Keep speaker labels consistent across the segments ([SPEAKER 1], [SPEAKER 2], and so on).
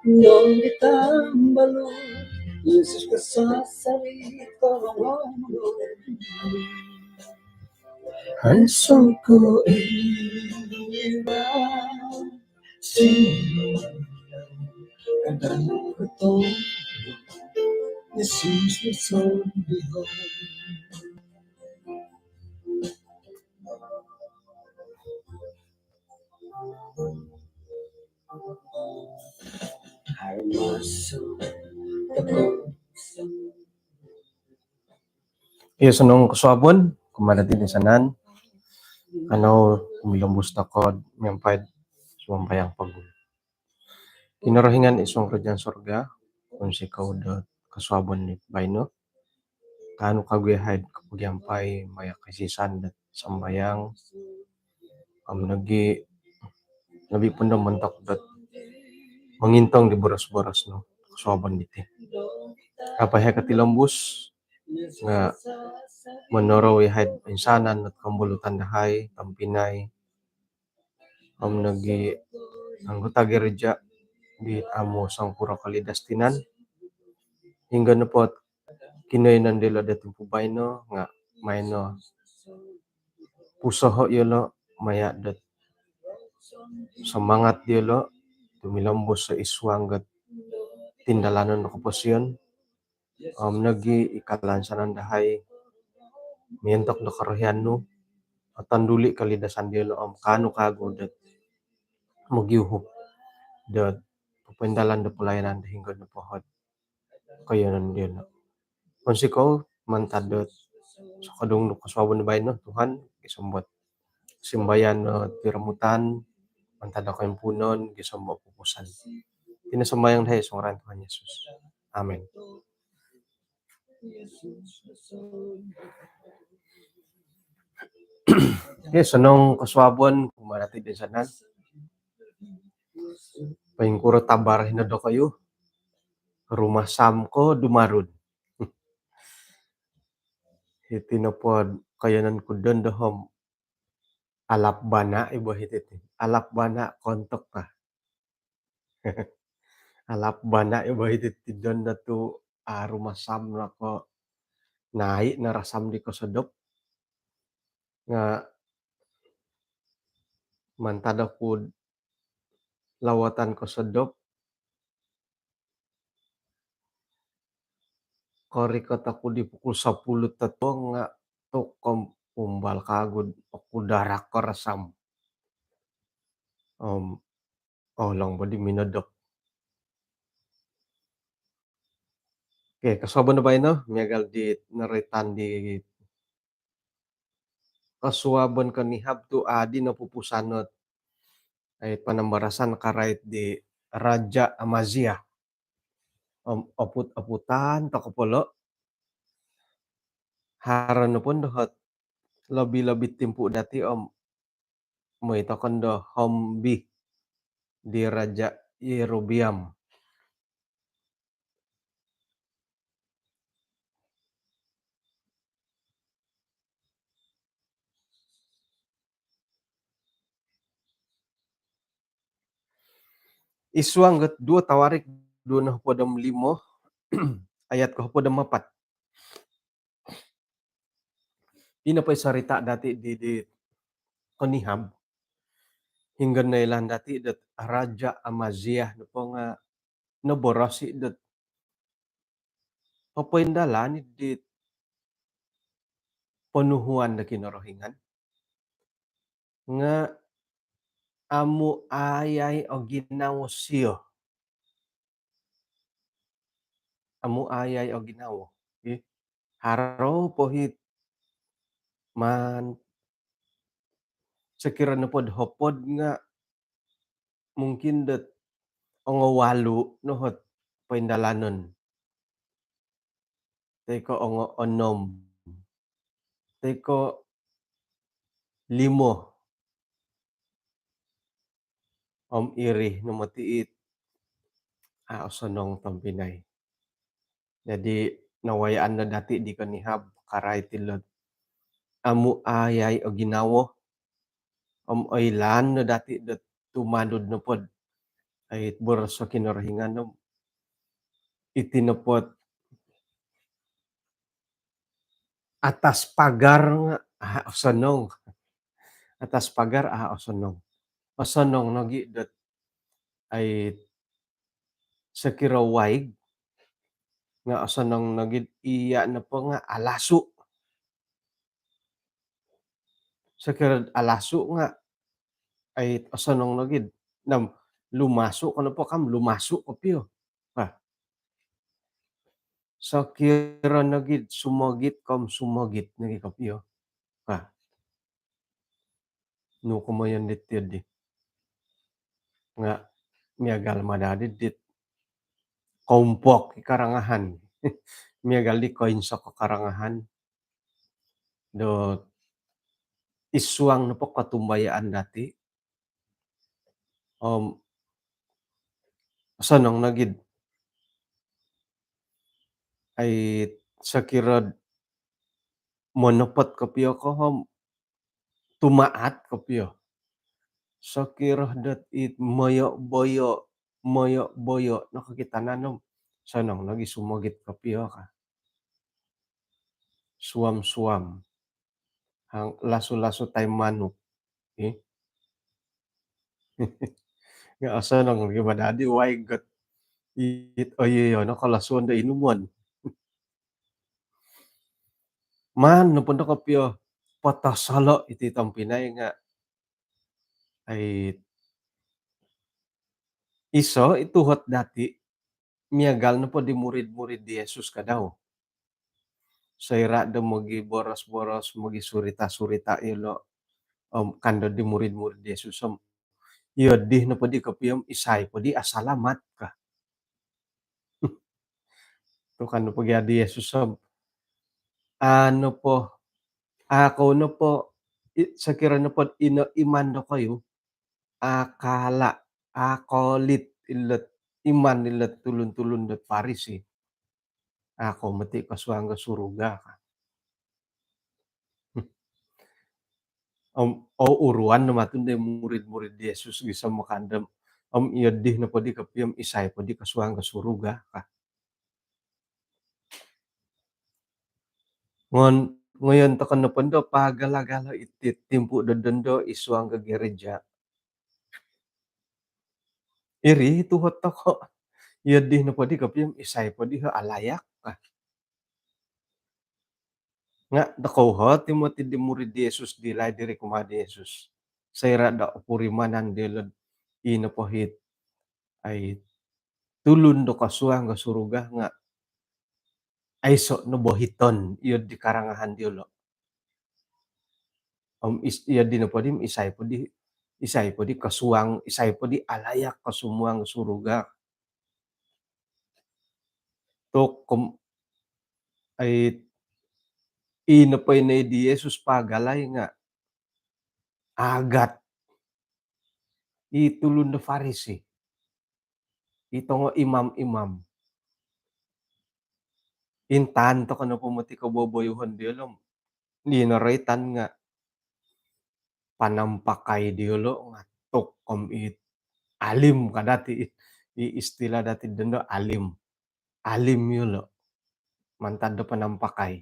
[SPEAKER 1] Nung itambalo, Yesus ka sa sarito hanso ko iba sino kadang ko Yesus sa sarito. Yes, nung kusabon, kumadating din sanan, umilong busta ko, miyampay, sumampayang pagul. Kinarahingan isong radyan sorga, kung si kauda kasabon ni Baino, kano kagwehad kapagyampay, maya kasisan at sambayang, nabi punda mantak dat mangintong di boras-boras no, kasabon diti. Apay katilambus, nga manoro ihad insanan at kambulutan dahay, tampinay, anggota gereja di amo sang pura kalidastinan hingga na kinainan dila dating pubay no nga may no pusoho yelo maya dat semangat yelo tumilambos sa iswang gat tindalanon no kapasyon ikalansanan dahay mientok do karahian no atanduli kalidasan yelo kano kago dat magyuhop dat papendalan da pelayanan hingga na pohot kayanan dia na. Konsiko mantadot sa kadung kaswabon na bayan no Tuhan gisambot simbayan no tiramutan mantada ko yung punon gisambot pupusan. Tinasambayang dahi sa ngaran Tuhan Yesus. Amen. Yes, anong kaswabon kumarati din sanan. Pahingkuro tabar hinado kayo. Rumah sam ko dumarud. Hitinapod kayanan ko doon dahom alap bana ibo hitit. Alap bana kontok ka. Alap bana ibo hitit doon na to rumah sam na ko naik narasam di ko sedop. Nga mantada ko lawatan ko sedop. Kori kata ko di pukul 10 tato nga to kumbal kagod aku darak ko rasam. Lang ba di minadok. Okay, kasabon na ba ino? Miyagal di naritan di kasuabon ka ni Habto adi na pupusanot ay panambarasan karait di Raja Amazia. Aput-aputan takapolo. Haran na pun dohot labi-labit timpu dati mo ito kondo hombi di Raja Yerobiam. Iswang gat dua tawarik dua na hupodam 5 ayat ko hupodam 4. Di na pa'y sarita dati di kanihab hingga na ilan dati dat Raja Amazia no po nga naborasi dat papaindalan di panuhuan na kinorohingan nga amu ayay o ginawo siyo. Amu ayay o ginawo. Okay? Haro pohit man sekira na pod hopod nga mungkin dat ongo walu nohot paindalanon. Teko ongo onom. Teko 5 irih no matiit sonong tampinay. Jadi nawayaan na dati di kanihab karay tilod. Amu ayay o ginawo Oylan no dati det tumadod na pod ay boros sa kinarhingan no itinupot atas pagar nga osonong, atas pagar osonong. Osonong no gidet ay sakira waig nga osonong no gid iya na po nga alasu. Sakira alasu nga ay osonong na gid nam lumasu kuno po kam lumasu kopyo. Ah, sakira na gid sumagit kam sumagit na gid kopyo. Ah, no kumayan ditid di nga miagal madadid dit kompok ikarangahan. Miagal di koin sa kakarangahan do iswang na po katumbayaan dati. Osonong na gid ay sakira monopod kopyo ko tumaat kopyo. Sakira dat it moyo-boyo nakakitanan no sonong lagi sumagit kopyo ka. Suam-suam hang lasu-lasu tay manuk, eh. Nga sonong lagi madadi waig ket it oyeyo nakalasuan da inuman. Man no punta kopyo patasalo iti tampinay nga ay iso ituhot dati miagal na po di murid-murid di Jesus kadaw. Saira da boros-boros surita-surita ilo kando di murid-murid di Jesus yodih na po di kapiyom isay po di asalamat ka. To kano po di Jesus ano po ako no po sakira na po imando kayo akala akolit ilet iman ilet tulun-tulun det Parisi. Ako mati kaswangga suruga ka. Uruan na matun da murid-murid di Jesus bisa makandam iyadih na podi kapiyam isay podi kaswangga suruga ka. Ngon ngayon ta kan napanda pagala-gala iti timpu dadanda iswangga gereja. Iri tuhot ako iyadih na podi kapiyam isay podi alayak ka. Nga dakauha ti mati di murid di Jesus dilay diri kumadi Jesus. Sayra da purimanan delad inapahit ay tulun do kaswangga suruga nga ay so no bohiton iyod di karangahan di ulo. Iyad di na podi isay podi kasuang isay podi alayak kasumuang suruga. To ay inapay na di Jesus pagalay nga agat itulon da Pharisee. Ito nga imam-imam. Intan to kano pumati kaboboyuhan di ulo. Ninaraytan nga panampakay di ulo nga tok alim kadati iistila dati dendo alim. Alim yulo mantad da panampakay.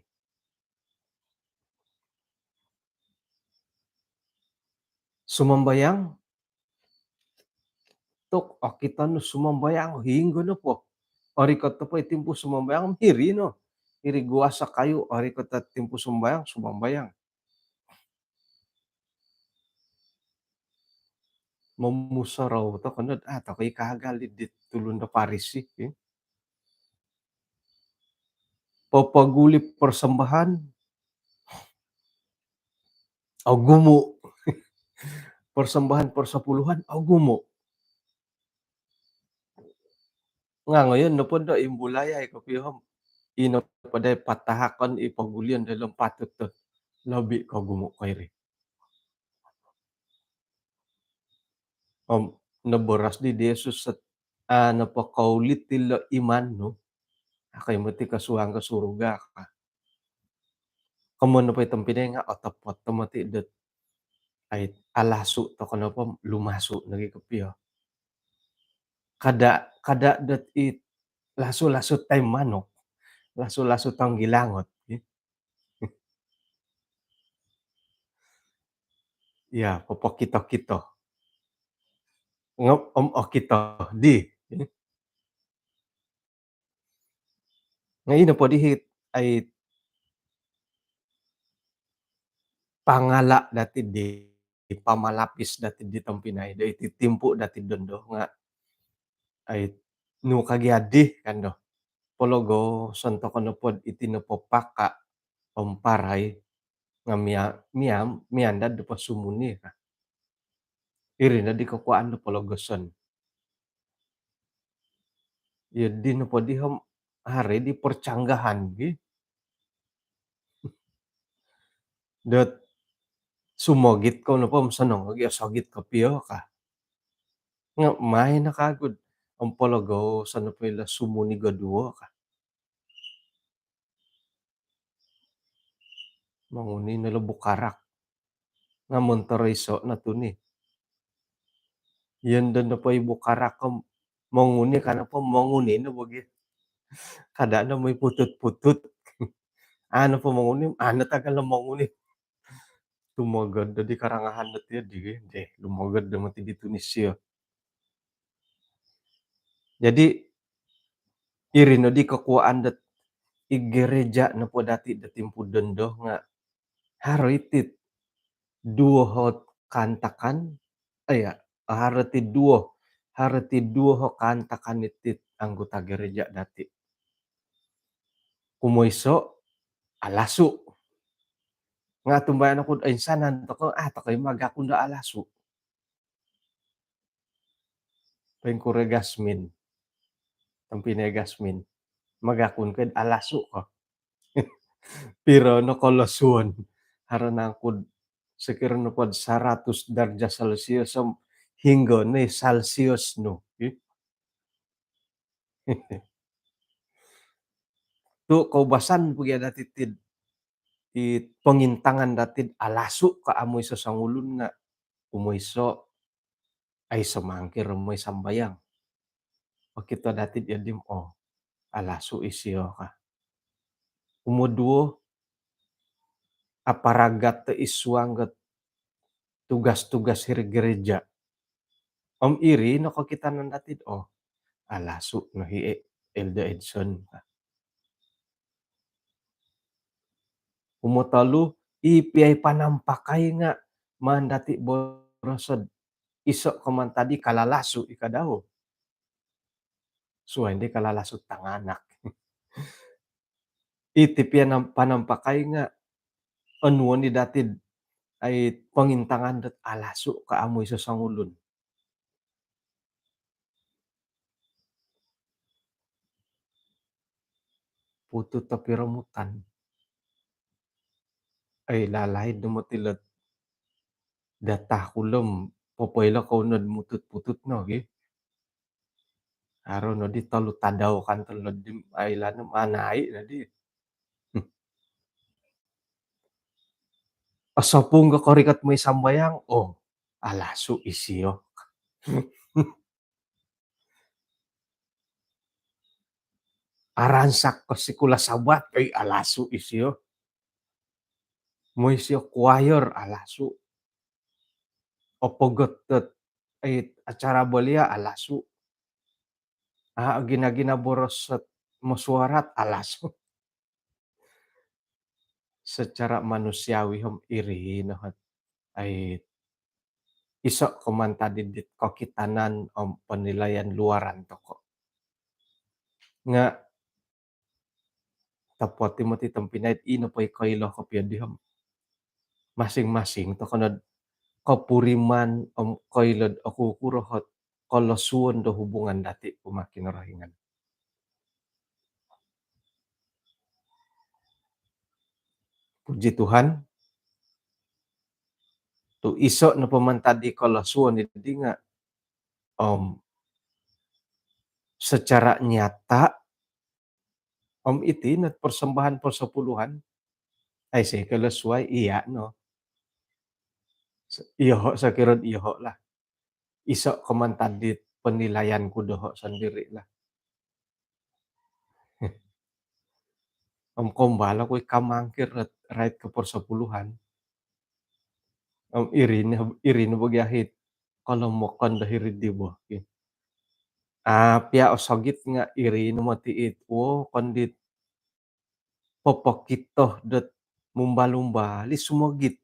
[SPEAKER 1] Sumambayang tok kita no sumambayang hinggo no po. Ori kata po itimpo sumambayang hiri no. Hiri guasa kayo ori kata timpo sumbayang sumambayang. Mamusa raw to kanod takay kagalid dit tulon da Parisi. Papaguli persembahan gumo. Persembahan persapuluhan gumo. Nga ngayon no podo imbulayay kapihom ino paday patahakon ipagulian dalam patut to. Labi ka gumo kayri. Naboras di Jesus at napakaulit tila iman no. Akay mati kasuang kasuruga ka. Kamo na pa itong pinay nga otapot mati det Ay alasu to kono po lumasu lagi kepiyo. Kada kada det it lasu-lasu tay manok, lasu-lasu tong gilangot, ya popokito-kito, ngop om okito di, nga ino po di ay pangala dati di pamalapis dati di tong Pinay da iti timpu dati dondo nga ay no kagyadi kando pologo santo kono pod iti napopaka pamparay nga miandad da pa sumuni ka. Iri na di kakuaan da pologoson. Ya di na po di hari di porcanggahan gi dat sumogit ko na po sanong sogit kapiyo ka. Nga maay na kagud ang pologo sano pa ila sumuni gaduo ka. Manguni na bukarak nga Montereyso na to ni. Yun na po bukarak ko manguni ka na po manguni na bogi kada na may putut-putut. Ano po manguni, ano tagal na manguni. Tumagad da di karangahan na tiya di lumagad naman ti di Tunisia. Jadi iri no di kakuaan dat igereja na po dati dating pudendo nga haro iti duo kantakan aya haro ti duo kantakan iti anggota gereja dati. Kumoyso alasu nga tumbayan ako ay sanan to ko takay magakunda alasu. Pengkure Gasmin, tampinay Gasmin, magakun ken alasu ko. Pero no kolosyon haranangkod sekira no pod 100 derajat Celcius hingga ni Celsius no. Tu kaubasan puya dati pangintangan dati alasu kaamoy sa sangulon nga umuyso ay sumangkir moy sambayang. Pakita dati yadim alasu isiyo ka. Umuduo aparagat te iswangget tugas-tugas hiri gereja. Iri no kakitanan dati alasu no hi Elda Edson. Umutalu ipiyay panampakay nga man dati borosod iso ko man tadi kalalasu ikadaw. So hindi kalalasu tanganak. Iti panampakay nga anwa ni dati ay pangintangan dat alasu kaamoy sa sangulon. Putut ta piramutan. Ay lalahid no matilat datakulem popayla kaunod mutut-putut no gi. Aron no di talu tadaw kan telod di ay lanam anai na di. Asapong ka karikat may sambayang alasu isiyo. Aransak ko si kula sabat ay alasu isiyo. Moy siyo choir alasu. Opogot ay acara balia alasu. Ginagina boros at musuarat alasu. Secara manusiawi iri no ay iso kumanta didit kokitanan penilaian luaran toko. Nga tapwati mo ti tampinayt ino pa'y kaylo kapyadiham. Masing-masing to kanad kapuriman kaylod aku kurohot kalasuan do hubungan dati pumakinarahingan. Puji Tuhan, tu iso na pamantadi kalasuan di nga secara nyata iti nat persembahan persepuluhan ay say kalasway iya no. Iyoho sakireun iyoho lah, iso komentar di penilaian ku doho sendiri lah. Kombala we ka mangkir raet ke persepuluhan, irina bagahit kalau mokan da hiri di boh ge. Pia osogit nga irina matiit, wo kondit popokitoh det lumba-lumba li sumogit,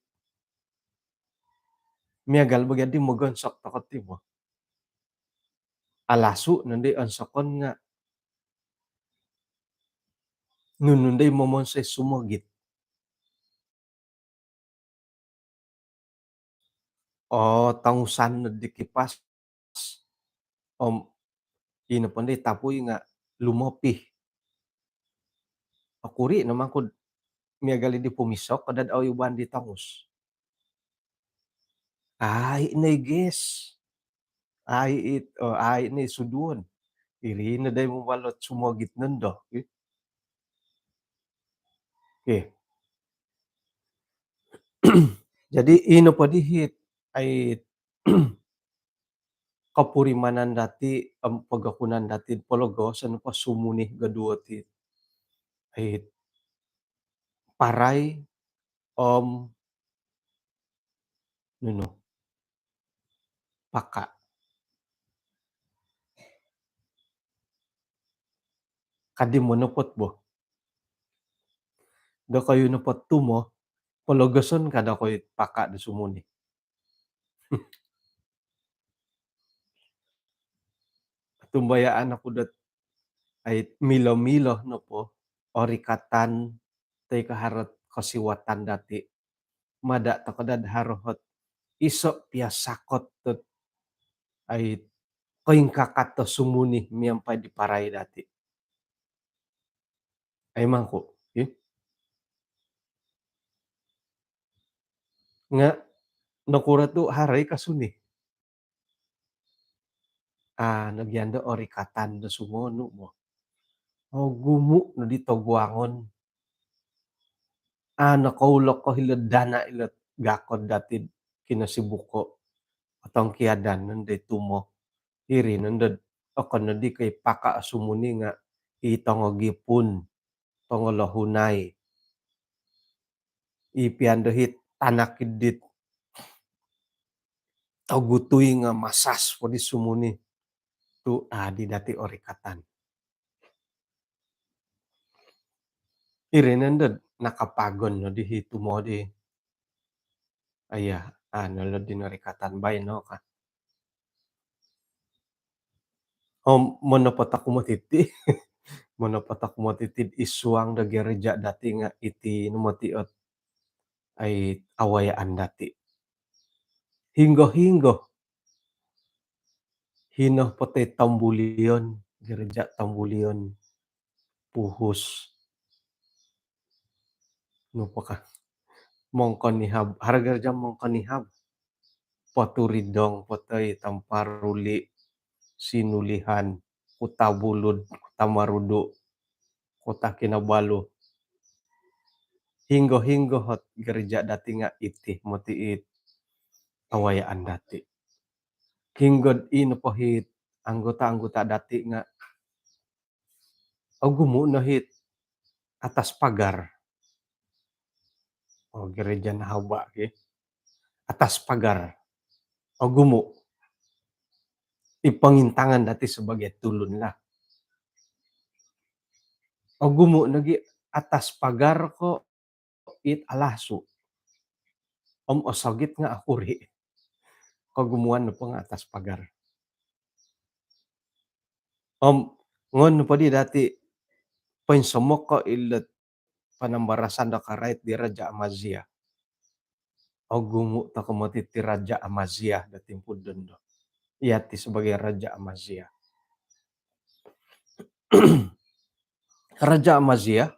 [SPEAKER 1] miagal bagadi mogonsok tokot ti boh. Alasu nandai onsokon nga nunundai momonsai sumogit. Tangusan na di kipas, om ino pandai tapui nga lumopih. Akuri na mangkud miagali di pumisok kadad au iban di tangus. Ai nai ges, ai nai suduon. Irina dai mubalot sumogit nendo. Oke. Jadi ino padihit ai kapurimanan dati pagakunan dati pologosan pa sumunih gadua ti ai parai nuno paka. Kadi mo napot boh. Da kayo napot tumo, pologoson kada koy paka da sumunih. Tumbayaan aku dat ay milo-milo no po, orikatan tay kaharot kasiwatan dati. Mada takadad harohot iso piasakot tot ay koing kakat to sumunih miampay di paray dati. Ay mangko, nga nakura tu haray kasuni. Nagyanda orikatan da sumonu mo. Gumu no di toguangon. Nakaulok ko hilad dana ilat gakod dati kinasibuko. Atong kiadan nanday tumo. Iri nandad okon na di kay paka sumuni nga itongogipun tongolahunay. Ipiandahit tanakidit togutoy nga masas padi sumuni. Tu adi dati orikatan. Iri nandad nakapagon no di hito mo di. Nalad din orikatan bay no ka. Mono aku matiti. Mono aku matitid isuang da gereja dati nga iti no matiot ay awayaan dati. Hinggo-hinggo hinoh patay Tambulion, gereja Tambulion, Puhus. No pa ka mongkonihab, haragarja mongkonihab. Paturidong patay Tamparuli, Sinulihan, Kutabulod, Tamarudo, Kota Kinabalu. Hinggo-hinggo hot gereja dati nga iti matiit awayaan dati. Hinggod ino pahit anggota-anggota dati nga gumu na hit atas pagar. Gereja na haba atas pagar. Gumu. Ipangintangan dati sebagai tulun lah. Gumu nagi atas pagar ko it alasu. Osogit nga akuri. Kagumuan no nga atas pagar. Ngon no pa di dati painsamok ko ilat panambarasan da karait di Raja Amazia. Gumu ta kamati ti Raja Amazia da timpudon do. Iati sebagai Raja Amazia. Raja Amazia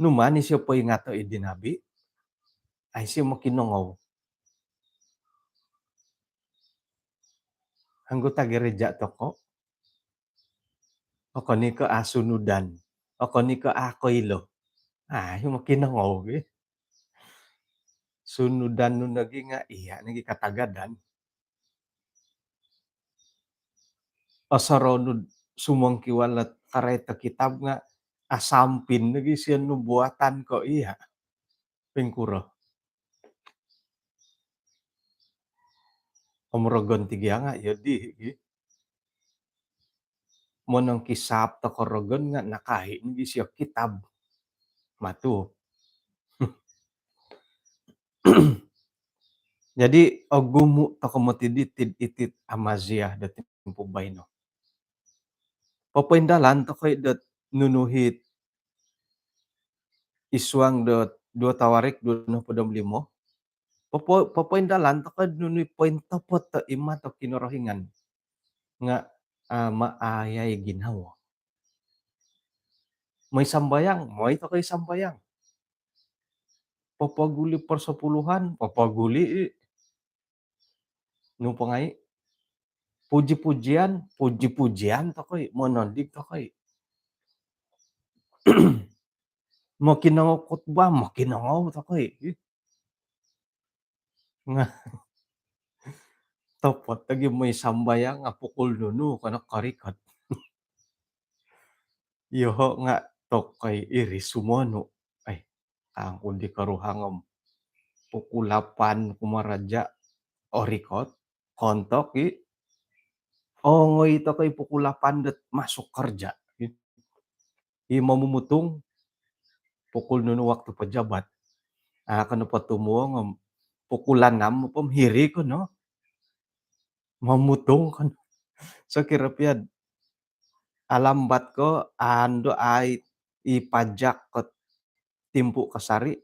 [SPEAKER 1] numani siya po ingato idinabi ay siya makinongaw. Anggota gereja toko o ni ka asunudan o ni ka akoilo. Yung makinongaw sunudan nu nagi nga iya nagi katagadan, asoronud sumangkiwalat kareta kitab nga asampin lagi siya nu buatan ko iya, pengkuro. Omrogon ti nga ya di monong kisap to korogon nga nakahi di siya kitab matu. Jadi ogumu to komotiditid itit amaziah da tempo bayno. Papaindalan to kay dat nunuhit iswang dat dua tawarik 25 papaindalan to kad nunuy poin topot to ima to kinorohingan nga maayay ginawa. May sambayang, may to kay sambayang. Papaguli persepuluhan, papaguli nu pangai puji-pujian, puji-pujian to kay monondig to kay. Makinangaw khotbah, makinangaw to kay. Nga topot lagi may sambayang nga pukul nunu kana karikat. Yoho nga tokay iri sumono. Ay, angkon di karuhangom pukulapan kumaraja orikot kontok ongoy to kay pukulapan det masuk kerja. Mamumutung pukul nunu waktu pejabat. Kanu patumuo ngom pukulan 6 hiri ko no. Mamutung kan sakirapiad alambat ko ando ay ipajak ko timpu kasari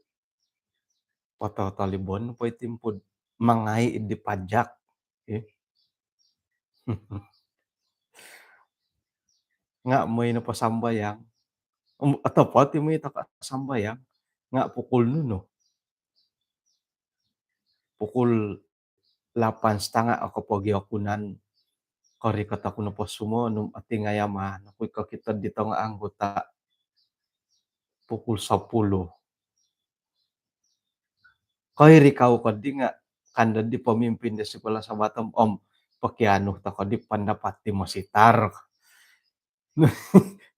[SPEAKER 1] patotalibon poy timpud mangai idi pajak eh. Nga moy na pasambayang atau pati mo ita sambayang nga pukul nuno pukul 8.30 ako pagyakunan kari kata ko na pasumo num ati ngayaman ako'y kakitad dito nga anggota pukul 10. Kay rikaw kadi nga kanda di pamimpin da sekolah sa Batam pakiano ta kadi pandapat ti masitar.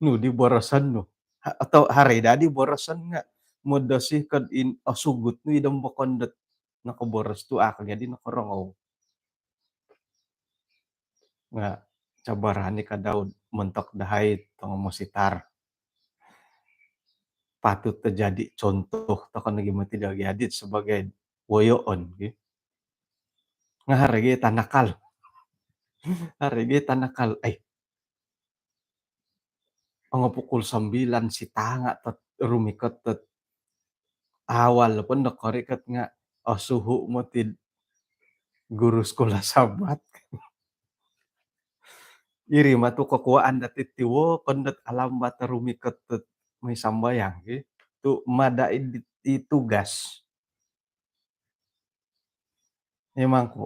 [SPEAKER 1] No di barasan no. Atau hareda di barasan nga modasih kad sugut no idam bakandat nakaboras tu akanya di nakarangaw nga cabarani ka daw mentok dahay tong masitar. Patut terjadi contoh to kan gimana tidak adit sebagai woyoon nga harage tanakal. Harage tanakal ay mga pukul 9 si tanga tet rumikot tet awal pun nakarikat nga suhu mo ti guru sekolah sabat. Iri mah tu kakuaan dati tiwo kondat alam bata rumikot tet may sambayang tu madain di tugas. Memang ko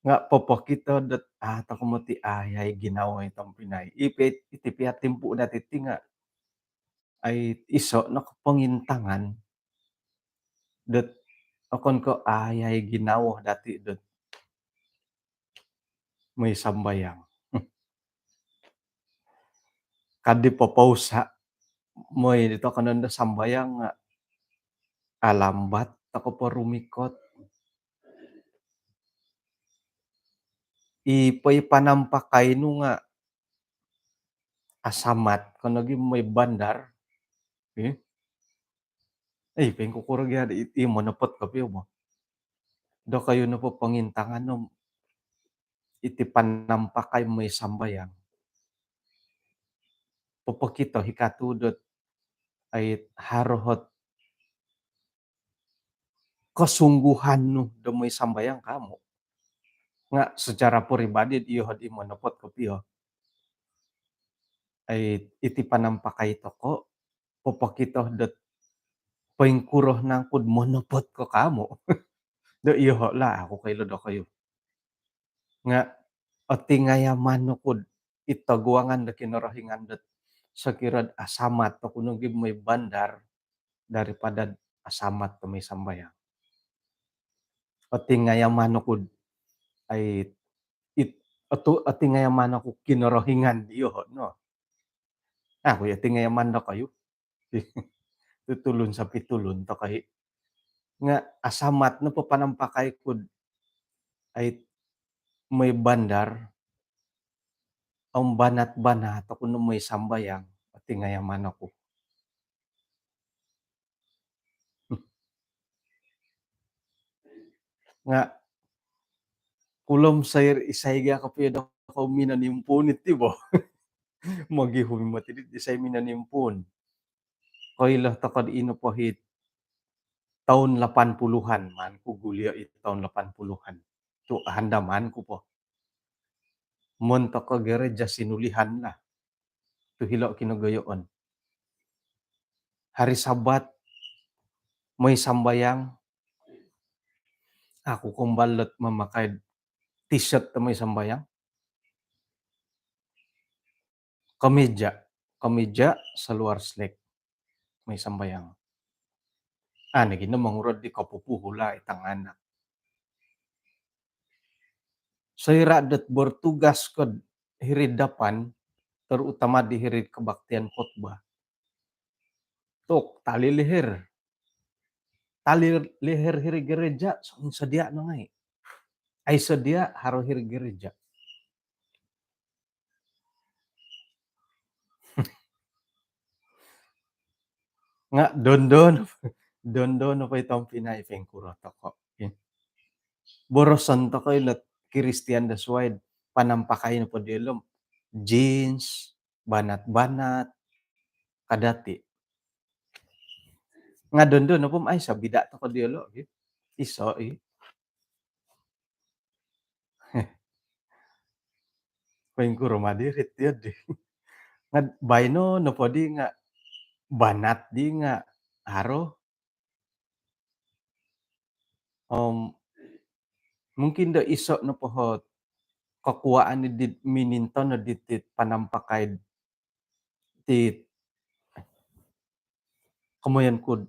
[SPEAKER 1] nga popo kita dat tako mo ti ayay ginawa itong Pinay. Iti piat timpu dati ti nga ay iso nakapangintangan dat akon ko ayay ginawa dati dat may sambayang. Kadi papausa moy dito kanon da sambayang nga alambat ako pa rumikot. Ipay panampakay no nga asamat kano gi may bandar. Ay pengkukurag ya iti manapot kapi mo. Da kayo na po pangintangan no iti panampakay may sambayang. Papakita hikatudot ay harohot kasungguhan no da may sambayang kamo. Nga secara pribadi iyo had imanapot kapiyo. Ay iti panampakay to ko papakita dat pengkuroh nangkod manapot ko kamo. Da iyo la ako kaylo da kayo. Nga ati ngayaman no kod itaguangan da kinarahingan dat sakirad asamat to kuno may bandar daripada asamat to may sambayang. Iti ngayaman ko ay iti ngayaman ko kinorohingan iyo 'no. Kuya iti ngayaman da kayo, tutulon sa pitulon ta kay nga asamat no papanampakay kod ay may bandar, ang banat-banat ako no may sambayang iti ngayaman ako. Nga kulom isayga kapiyada ko minanimpun iti ba, magihum mo ti isay minanimpun. Kayla ta kad inapahit taon 80-an man ko gulya iti taon 80-an. Tu handaman ko po. Mon ta kagereja sinulihan na, tu hilaw kinagayoon. Hari Sabat may sambayang, ako kumbalot mamakay t-shirt ta may sambayang. Kamedya, kamedya sa luar slek may sambayang. Naging na mangurod di kapupuhula itang anak. Sayra dat bertugas kod hiridapan, terutama di hirid kebaktian khotbah. Tok tali leher. Tali leher hiri gereja sedia na nga eh. Ay sedia haro hiri gereja. Nga dondon dondon pa itong pinaipeng kuroto ko. Borosan to koy lat Christian das wide panampakay na po dilom. Jeans, banat-banat, kadati. Nga dondon na po ay sa bida to ko diolo. Iso eh. Paing ko rumadirit yun eh. Nga bayno no po di nga banat di nga haro. Mungkin da iso no pohot kakuaan ni dit mininto no ditit panampakay ti kamoyan kud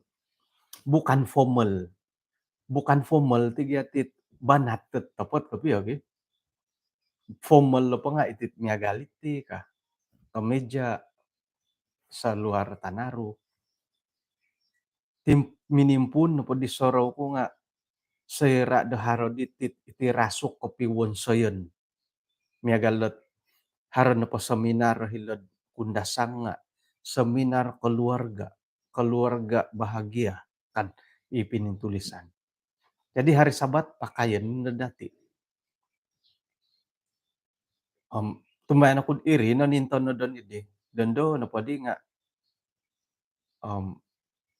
[SPEAKER 1] bukan formal. Bukan formal ti giatit banat ket tapot kapiyo formal lo pa nga itit nga galit ti kameja sa luar tanaro. Tim minimpun no po di sorow ko nga sayra da haro ditit iti rasuk kopi wonsoyon. Miagalot haro na po seminar hilad kundasang nga seminar keluarga, keluarga bahagia kan ipinintulisan. Jadi hari Sabat pakaian na dati. Tumbayan ako iri no ninton no don idi. Dondo no padi nga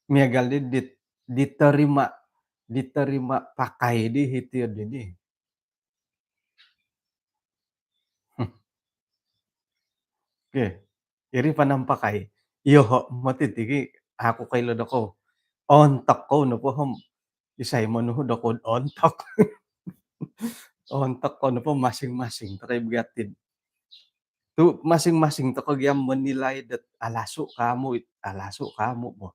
[SPEAKER 1] miagal diterima diterima pakai di hitiad ini. Oke, iri panampakai. Iyo ho matitigi ako kay lodo ko. Ontak ko no po isay manuhod ako ontak. Ontak ko no po masing-masing takay bigatid. Tu masing-masing to kagyam menilai dat alaso kamo mo.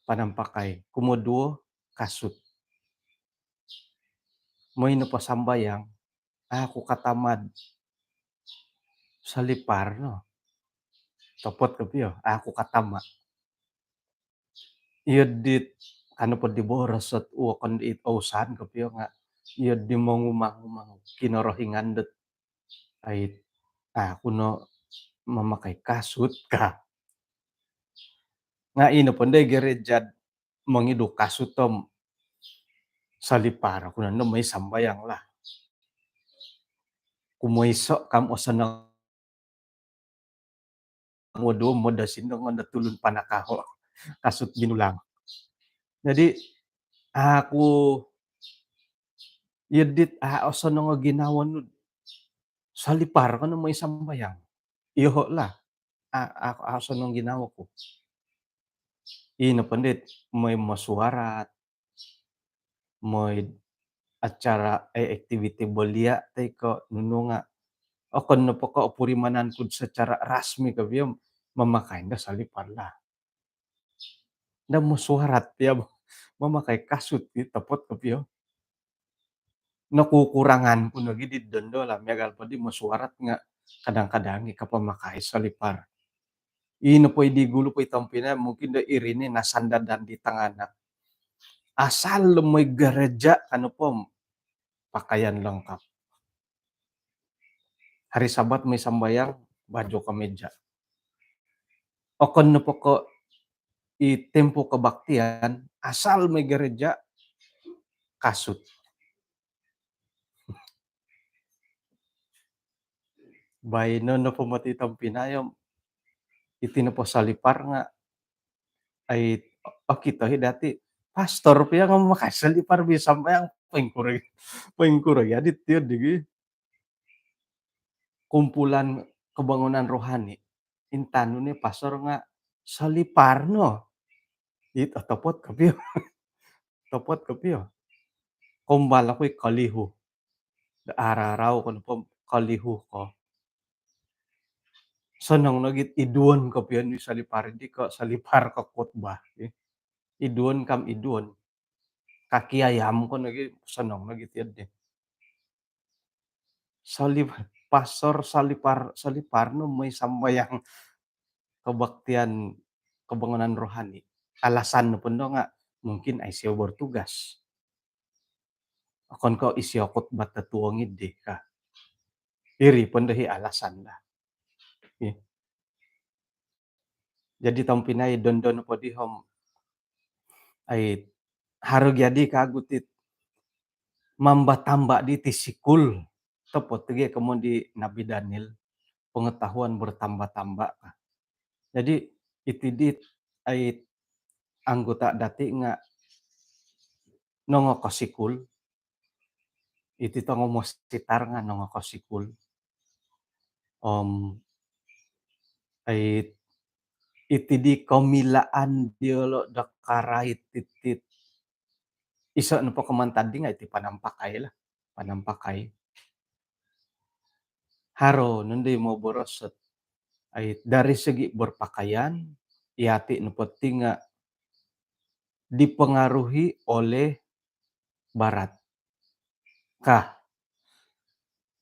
[SPEAKER 1] Panampakai. Kumuduo kasut. Moy napasambayang ako katamad sa lipar no. Tapot kapiyo ako katama. Iyo dit ano po di boras at uwakan di itausan kapiyo nga iyo di mangumang kinorohingan dat ay kuno mamakay kasut ka. Nga ino panday gerejad mangidu kasutom sa lipar kuno no may sambayang lah. Kumoiso kam osan modo modasin nga natulon panakaho kasut binulang. Jadi aku yedit osan nga ginawan sa lipar kuno may sambayang. Iho lah osan nga ginawa ko. Ino pandit may masuarat, may acara activity bolya tay ko nuno nga okon no po ka purimanan kud secara rasmi kabiyo mamakain da sa lipar lah. Da mosuarat ya mamakai kasut ti tepot kapio. Nakukurangan pun lagi di dondo la megal pa di masuarat nga kadang-kadang kapamakai salipar. Ino poy di gulo poy tampina mungkin da irine nasandadan di tangana. Asal moy gereja ano po, pakaian lengkap. Hari Sabat may sambayang, baju kemeja. Okon na poko i tempo kebaktian, asal may gereja, kasut. Baino no pamati tampinayom, iti na po salipar nga, ay o kita dati, pastor piya nga makasalipar bi sambayang pengkuray adit yun digi kumpulan kebangunan rohani. Intano ni pastor nga salipar no. Ito topot kapio, topot kapio. Kumbala ko'y kaliho. Da araraw kun po kaliho ko. Sanang nagit iduon kapio ni salipar di ka salipar ka kotbah. Iduon kam iduon. Kakiyayam ko nagi sanang nagit yun eh. Salipar, pastor salipar salipar no may sambayang kebaktian kebangunan rohani. Alasan no pun nga mungkin ay siya bertugas. Akon ko isiokot bata tuangid di ka. Iri pun dahi alasan dah. Jadi tong pinay dondon po di hom ay harag yadi kagutit mamba-tamba di tisikul. Tepot tege kemun di Nabi Daniel pengetahuan bertambah-tambah. Jadi iti dit ay anggota dati nga nongo kasikul. Iti tongo mo sitar nga nongo kasikul. Ay iti di komilaan diolo dakarait titit. Isa no po kamantadi nga iti panampakay lah. Panampakay. Haro nundi mo borosot ay dari segi berpakaian, iati no poti nga dipengaruhi oleh barat. Kah,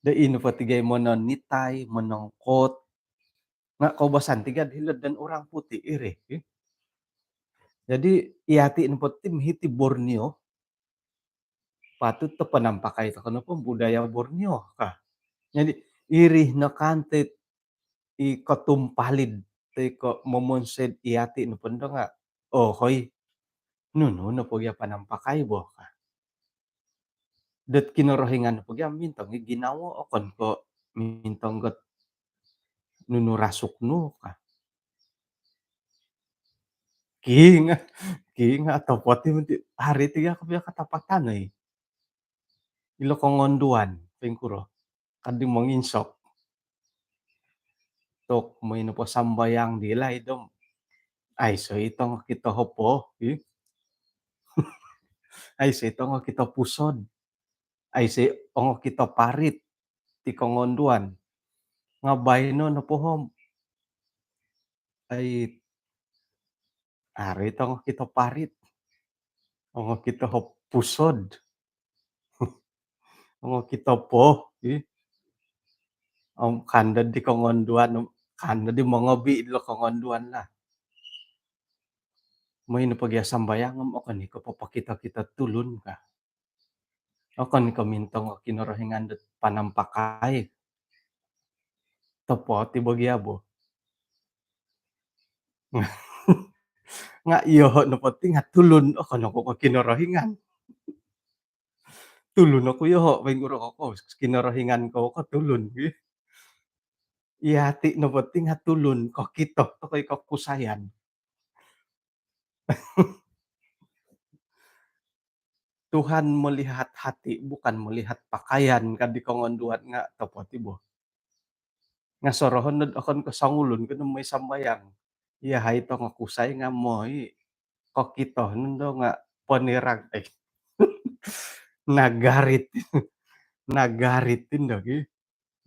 [SPEAKER 1] da ino pati gay mononitay, monongkot, nga kaubasan tiga hilad dan orang putih ire. Jadi iati no poti mihiti Borneo, patut to panampakay to kano po budaya Borneo kah. Jadi irih na kantit i katumpalid te ko momonsed iati no pendo nga oh hoy nuno po ya panampakay bo ka. Det kinorohingan po ya mintong ginawa o kon ko mintong got nuno rasuk no ka. Kinga kinga atau poti hari tiga kapya katapatan eh. Ilo kongonduan pengkuro kadi manginsok. Tok may no po sambayang dilay dom. Ay so itong kita hopo. Ay so itong kita pusod. Ay si ongo kita parit ti kongonduan. Nga bayno na pohom. Ay ari ongo kita parit. Ongo kita hop pusod. Ongo kita po. Om kanda di kongonduan. Kanda di mongobi lo kongonduan lah. May napagya sambayang o kani ko papakita kita tulun ka. O kani ko mintong kinorohingan panampakay. Topo ti bagyabo. Nga iyo no pati nga tulun o kano ko kinorohingan. Tulun ako yo penguro ko kinorohingan ko tulun. Iati no pati nga tulun ko kito to kay kusayan. Tuhan melihat hati bukan melihat pakaian kadi kongonduan nga topo tibo. Nga sorohon akon ko sangulun kuno may sambayang. Iya hay to nga kusay nga moy kokito nundo nga ponirag ay nagarit nagaritin dogi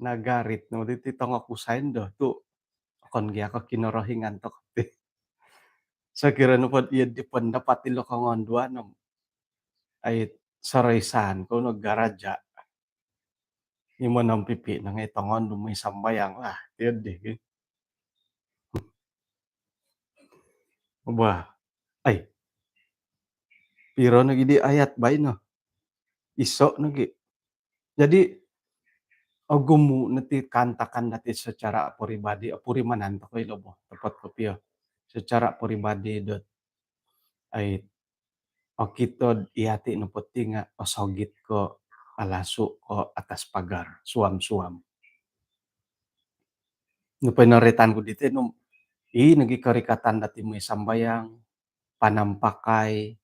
[SPEAKER 1] nagarit no diti to nga kusay do tu kon gi ako kinorohingan to Sakirana pod ieu di pendapat ti lokangondoan ay saraysan kuno garaja, imanang pipi na nga itongon no may sambayang, tiyed di. Bah, ay piro na gid di ayat bay no, iso na gi. Jadi gumu nati kantakan dati secara pribadi, purimanan tokoy lobo tepat ko piyo. Secara pribadi dot ay kitod iati no poti nga sogit ko alasu ko atas pagar, suam-suam. No pinaretan ko dito no, nagi karikatan dati may sambayang, panampakay,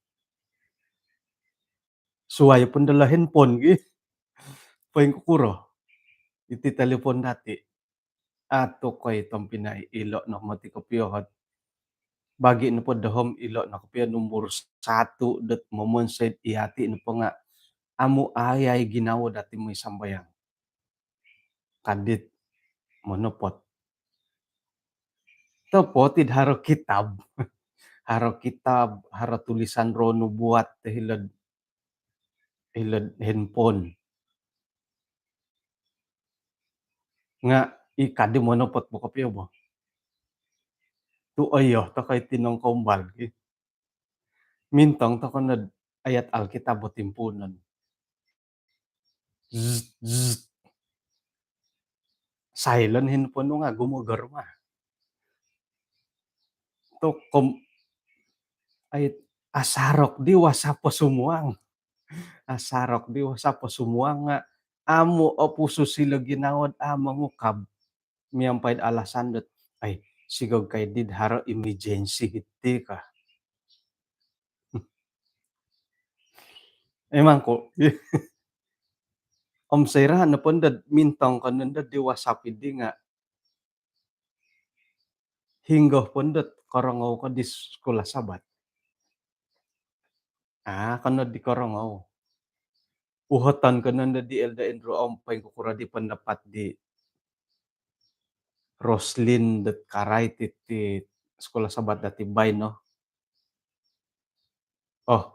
[SPEAKER 1] suway pun dala handphone gi, paing kukuro, iti telepon dati. Ato koy tom pinailo no mati ko piyohot. Bagi no po dahom ilo na ko piyo nomor 1 dat momon said iati no po nga amo ayay ginawa dati may sambayang. Kadit monopot. Topotid haro kitab, haro tulisan rono buat hilad hilad handphone. Nga ikadi monopot mo kapiyo mo. Tu ayo to kay tinong kombal. Mintong to kunad ayat Alkitab o timpunan. Zzz, zzz. Silent handphone mo nga gumugarma. To ay asarok di wasapo sumuang. Asarok di wasapo sumuang nga amo o puso sila ginawad mangukab. Miyampay alasan dat ay sigog kay did haro emergency iti ka. Emang ko sayra na pon dad mintong kanon dad di WhatsApp idi nga hinggoh pon dad korongaw ko di skula Sabat. Kanod di korongaw. Uhotan kanon dad di elda Endro ompay kukura di pendapat di Roslyn dat karay ti skula Sabat dati bay no.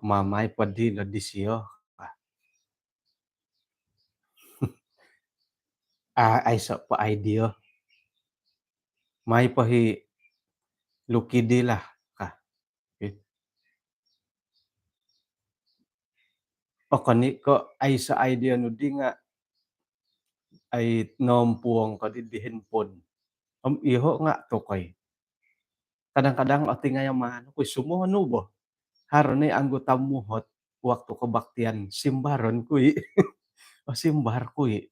[SPEAKER 1] Mamay padi no di siyo. Ay sa pa idea. May pahi lukidi lah ka. Kani ko ay sa idea no di nga ay nompuong ka di handphone. Iho nga to kay. Kadang-kadang tingay mano koy sumuano bo. Haro na anggota muhot waktu kebaktian simbaron kuy. Simbar kuy.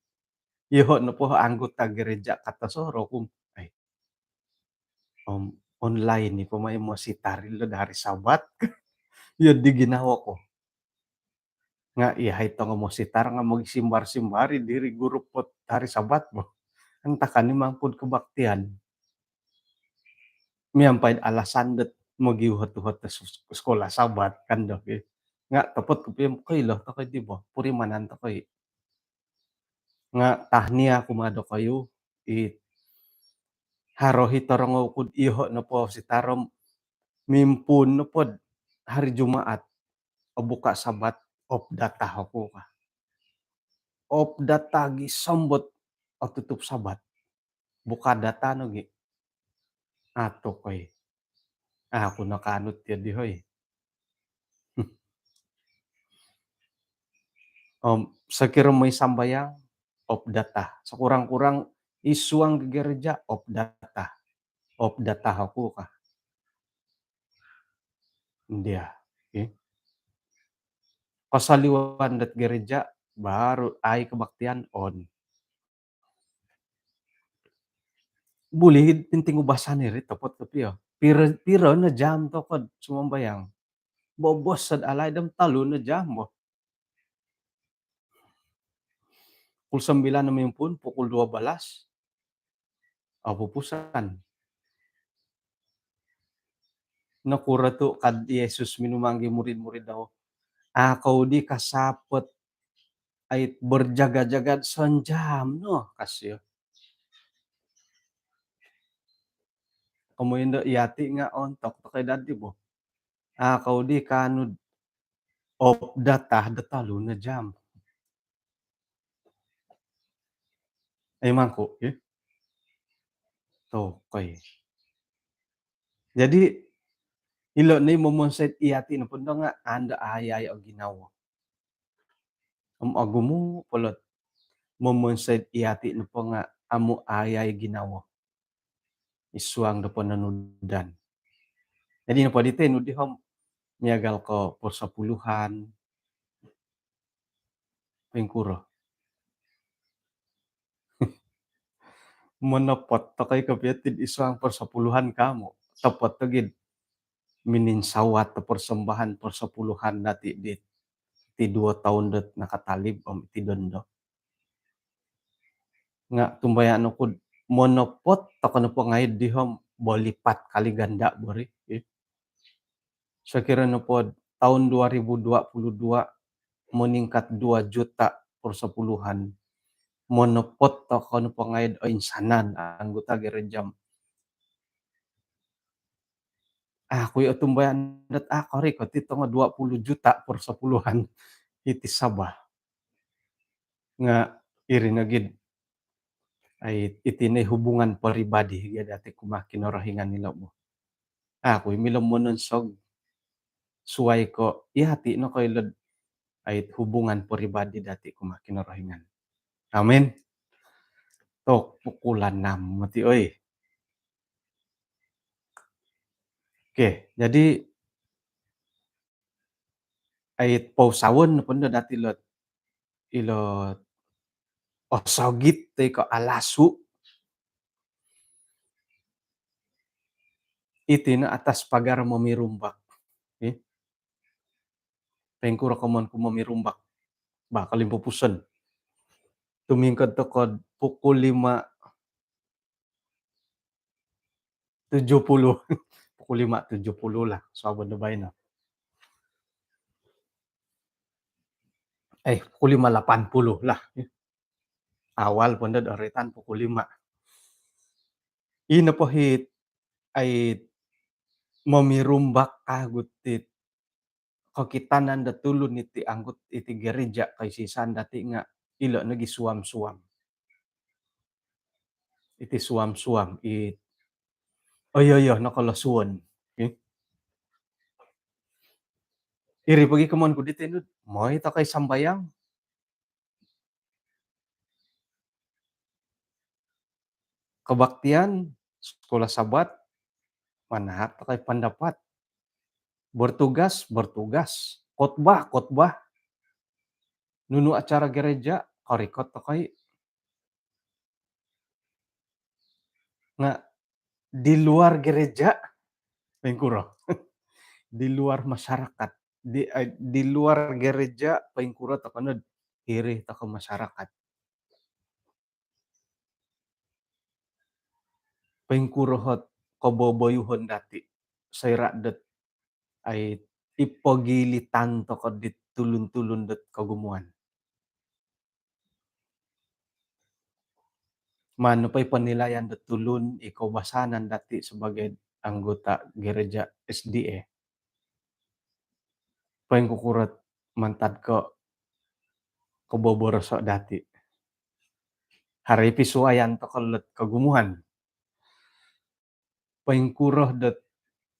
[SPEAKER 1] Iho no po anggota gereja kata soro kum ay online ni pamay mo sitaril dari Sabat. Yun di ginawa ko. Nga ihay to nga mo sitar nga magsimbar-simbari diri grupot hari Sabat mo. Ang takan ni mangpud kebaktian. Miyampay alasan dat magiuhot-uhot ta sekolah Sabat kan do. Nga tapot ko piyem kaylo to kay di ba purimanan to kay. Nga tahnia kumado kayo harohi tarangaw kud iho na po si tarom mimpun no pod hari Jumaat o buka Sabat of data ako ka. Of data gi sambot o tutup Sabat. Buka data no gi. Ato koy. Ako nakanot ya di hoy. Sakira may sambayang of data. Sa kurang-kurang isuang gereja of data. Of data ako ka. Hindi Kasaliwan dat gereja baru ay kebaktian on. Bulihid tinting ubasan iri tapot kapiyo. Pira na jam to kod sumambayang. Bobos sad alay dam talo na jam mo. Pukul 9 na mayumpun, pukul 12. Pupusan. Nakura to kad Yesus minumanggi murid-murid daw. Akaw di kasapot ay berjaga-jagad sanjam no kasyo. kamoy iyati nga ontok takay daddi bo. Kau di kanud opda tah da talo na jam. Ay mangko ye, tokay. Jadi ilo ni momonsait iyati na pud nga anda ayay o ginawa. Agumo polot momonsait iyati na po nga amo ayay ginawa. Isuang da po nanudan. Jadi na po dito no di hom niagal ko por sapuluhan. Pengkuro. Monopot to kay kapyatid isuang por sapuluhan kamo. Tapot to gid mininsawat to persembahan por sapuluhan dati dit ti 2 taon det nakatalib ti dondo. Nga tumbayan ko monopot to kano po ngayad di hom bolipat kali ganda bori. Sa kira no po tahun 2022 meningkat 2 juta por sapuluhan. Monopot to kano po ngayad o insanan anggota gerejam. Kuya tumbayan dat kori ko tito nga 20 juta por sapuluhan iti Sabah. Nga iri na gid ay itinay hubungan pribadi ya dati kumakinorahingan nila mo. Kuy milom mo nun sog suway ko ihati no koy lod ay hubungan pribadi dati kumakinorahingan. Amen. Tok pukulan nam mati oy. Oke, jadi ay pausawon no pun dati lot ilot osogit te ko alasu iti na atas pagar mamirumbak. Pengkuro komon ko mamirumbak. Bakal impupusan. Tumingkad to kod pukul 5:70. Pukul 5:70 lah. Sabon na ba na? Pukul 5:80 lah. Awal pun da oretan pukul 5. Ina po hit ay mamirumbak kagutit kokitanan da tulun iti anggut iti gereja kay sisan dati nga ilo nagi suam-suam. Iti suam-suam oyoyo nakalasuon. Iri pagi kamon ko dito moy ta kay sambayang. Kebaktian, sekolah sabat, manahat ta kay pandapat. Bertugas, bertugas. Khotbah, khotbah. Nunu acara gereja, karikot ta kay nga di luar gereja, pengkuro. Di luar masyarakat, di luar gereja pengkuro ta kanod iri ta ka masyarakat. Pengkurohot kaboboyuhon dati sayra det ay ipagilitan to kadit tulun-tulun det kagumuan. Mano pa'y panilayan det tulun ikaw basanan dati sebagai anggota gereja SDA. Pengkukurat mantad ko kaboboroso dati. Hari pisuayan to kalut kagumuhan. Pengkuroh det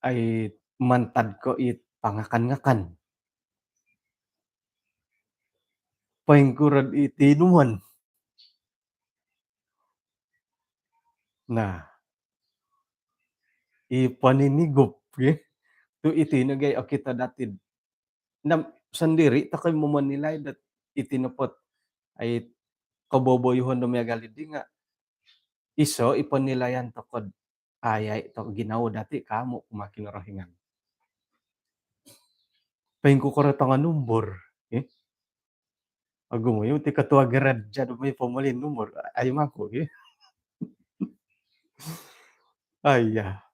[SPEAKER 1] ay mantad ko it pangakan-ngakan. Pengkurad itinuman. Nah, ipaninigup tu iti nagay o kita datid. Sandiri ta kay mamanilay dat itinupot ay kaboboyuhon dumiagalid di nga iso ipanilayan to kod ayay to ginawa dati kamo kumakinorahingan. Pengkukura nga numbor. Agumo yung ti katua gereja may pamalin numor ay mako Aya.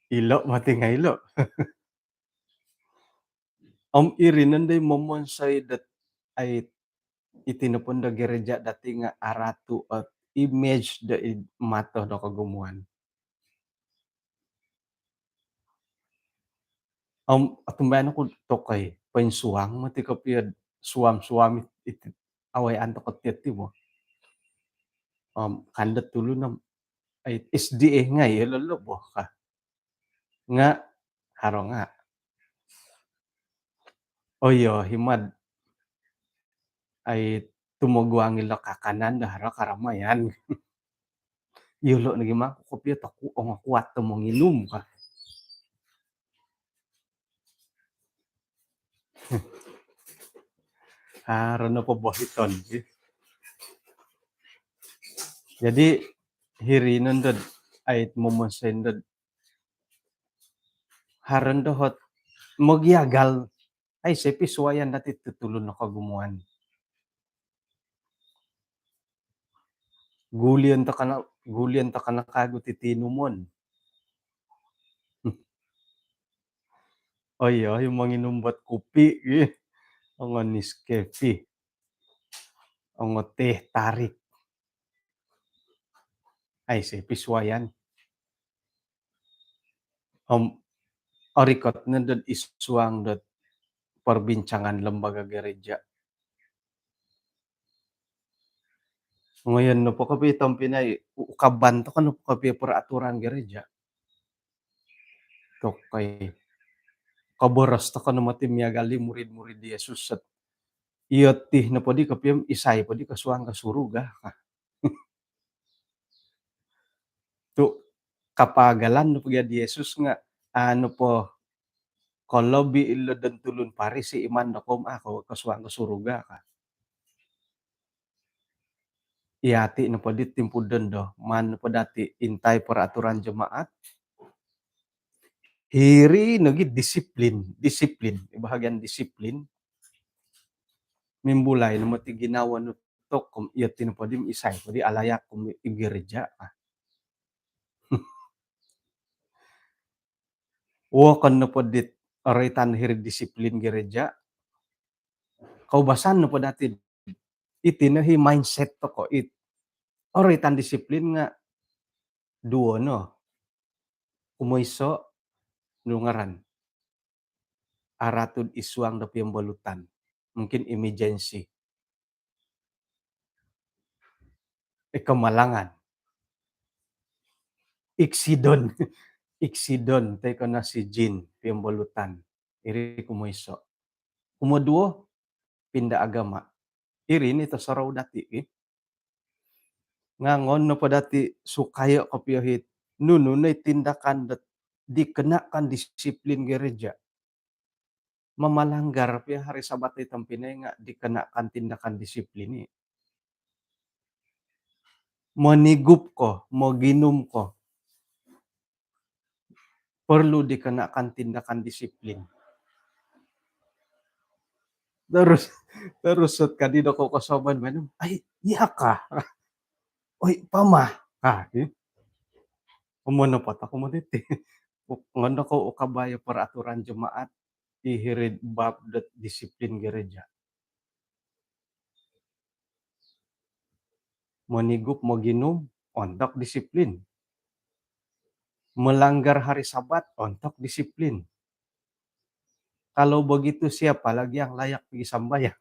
[SPEAKER 1] Ilo mati nga ilo. Iri nanday momonsay dat ay itinupon da gereja dati nga aratu at image da mato do kagumuan. Atumbayan ako tokay painsuang mati kapiyad suam-suam iti awayan to ket ti mo, kandet tulo na ay SDA nga ilolobo ka, nga haro nga, oyo himad ay tumugwang ilo kakanan da hara karamayan. Yulo na gima ko kapiyat ako ang akuat to manginom ka. Haro na pabohiton. Jadi hirinon dod ay momonsen dod haron dohot mogyagal ay sepi suwayan dati tutulon na kagumuan. Gulian ta kana kago ti tinumon. Oyo yung manginom bat kopi ang Nescafe, ang teh tarik, ay sepi suwayan. Arikot na dod isuang dod perbincangan lembaga gereja. Ngayon no po kapi itong pinay ukaban to kan no po kapi peraturan gereja. Tokay kaboras to kan no mati miyagali murid-murid di Yesus at iyot ti na po di kapiyam isay po di kasuang kasuruga. Tu kapagalan no pagya di Yesus nga ano po kalau biilo dan tulun pari si iman na kom ako kasuang kasuruga ka. Iyati na po di timpudon do man po dati intay peraturan jemaat hiri nagi disiplin, bahagian disiplin, mimbulay no mati ginawa no tok kum iya tinupadim isay padi alayak kum igereja. Wokan no podit aritan hiri disiplin gereja, kaubasan no po dati iti no hi mindset to ko oritan disiplin nga duo no umoyso nungaran aratud isuang da piyambalutan. Mungkin emergency. Kamalangan. Iksidon. Iksidon tay ko na si Jean piyambalutan. Iri kumoyso. Kumoduo pinda agama. Iri nito saraw dati nga ngon no pa dati sukayo kapiyahit nununay tindakan dat di kenakan disiplin gereja. Mamalanggar pi hari Sabat itam pinay nga dikenakan tindakan disiplin ni. Manigup ko, maginom ko, perlu dikenakan tindakan disiplin. Terus terus set kadino ko kasoban manum, ay iya ka. Oy pamah. Umano pat ako mo diti. Ngono ko ukabaya peraturan jemaat ihirid bab dat disiplin gereja. Manigup, maginom, ontok disiplin. Melanggar hari Sabat, ontok disiplin. Kalau begitu siapa lagi yang layak pergi sambayang?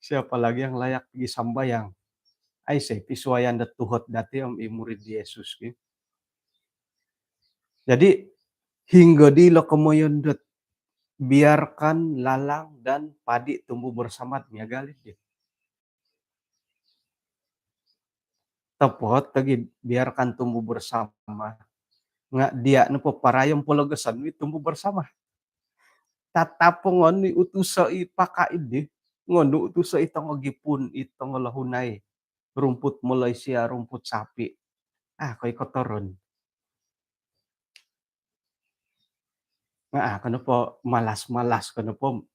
[SPEAKER 1] Siapa lagi yang layak pergi sambayang? Ay say pisuayan dat tuhot dati am murid Yesus gitu. Jadi hingga di lokomoyon dat biarkan lalang dan padi tumbuh bersama miagalit gitu. Tepot lagi biarkan tumbuh bersama. Nga dia no parayong pologasan wi tumbuh bersama. Tatapong ni utusa ipakaid di. Ngono utusa itong agipun itong lahunay. Rumput Malaysia, rumput sapi. Ko'y kotoron. Kano po malas-malas kano po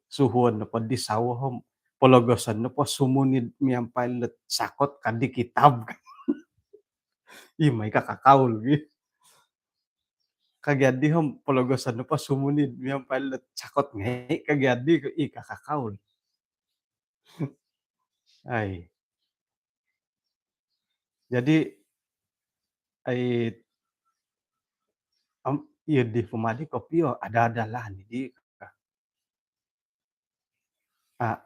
[SPEAKER 1] suhuan no po di sawahom pologosan no po sumunid miyang pilot sakot kadi kitab. May kakakaul gi. Kagadi hom pologosan no po sumunid miyang pilot sakot ngai kagadi ko kakakaul. Ay. Jadi ay Ieu di pemadi kopio ada-adalah di ah,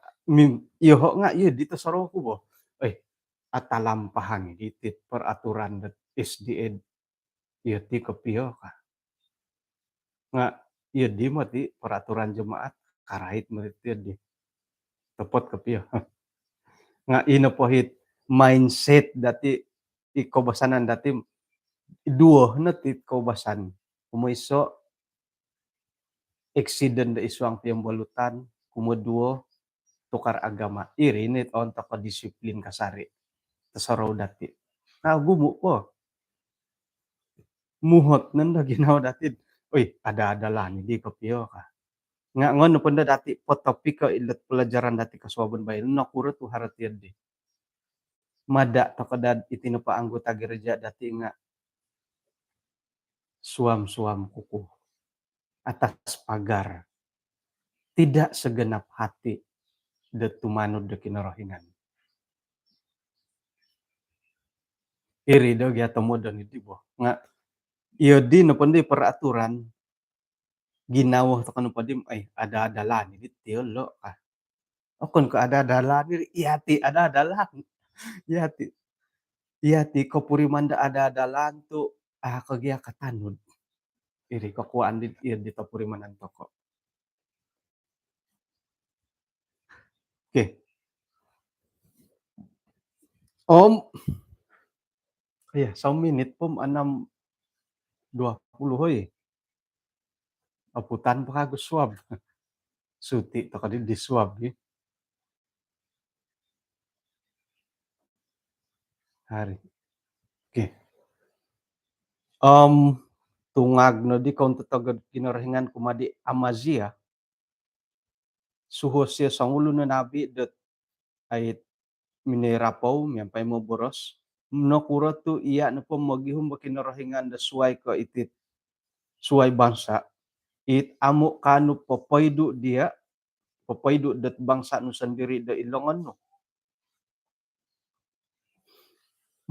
[SPEAKER 1] ieu ho nga ieu di tasarong ko bo, eh, atalampahan iti peraturan dat SDN ieu ti kopio ka nga ieu di mo ti peraturan jemaat karahit mo ti di tepot kopio nga inapahit mindset dati ikobasanan dati duo na ti kaubasan kumayso eksiden da isuang piyambalutan kumaduo tukar agama iri ni on ta disiplin kasari tasaraw dati gumo po muhot nanda ginawa dati uy ada-ada lang di kopio ka nga ngono panda dati po topik ka ilat pelajaran dati kaswaban bayi nakuro tu haratian di mada to kadad itinupa anggota gereja dati nga suam-suam kuku atas pagar tidak segenap hati da tumanud da kinorohingan. Iri daw gyatamo dan iti bo nga iyo di no pandi peraturan ginawa to kanu padim ay ada-adalan iti tiyo ah. Okon ko ada-adalan iri iyati ada-adalan iyati iyati kapurimanda ada-adalan tu kagya katanod iri kakuan di iya di tapurimanan toko. Oke. Om iya 1 menit pom 6:20 hoy. Aputan pa kago swab. Suti to kadi di swab hari. Oke. Tungag no di kaunta tagad kinarahingan kumadi Amazia suho siya sangulo na nabi dat ay minerapaw miyempay mo boros no kura tu iya na po magihum ba kinarahingan da suway ka itit suway bangsa it amo kanu papaydo dat bangsa no sandiri da Ilongon no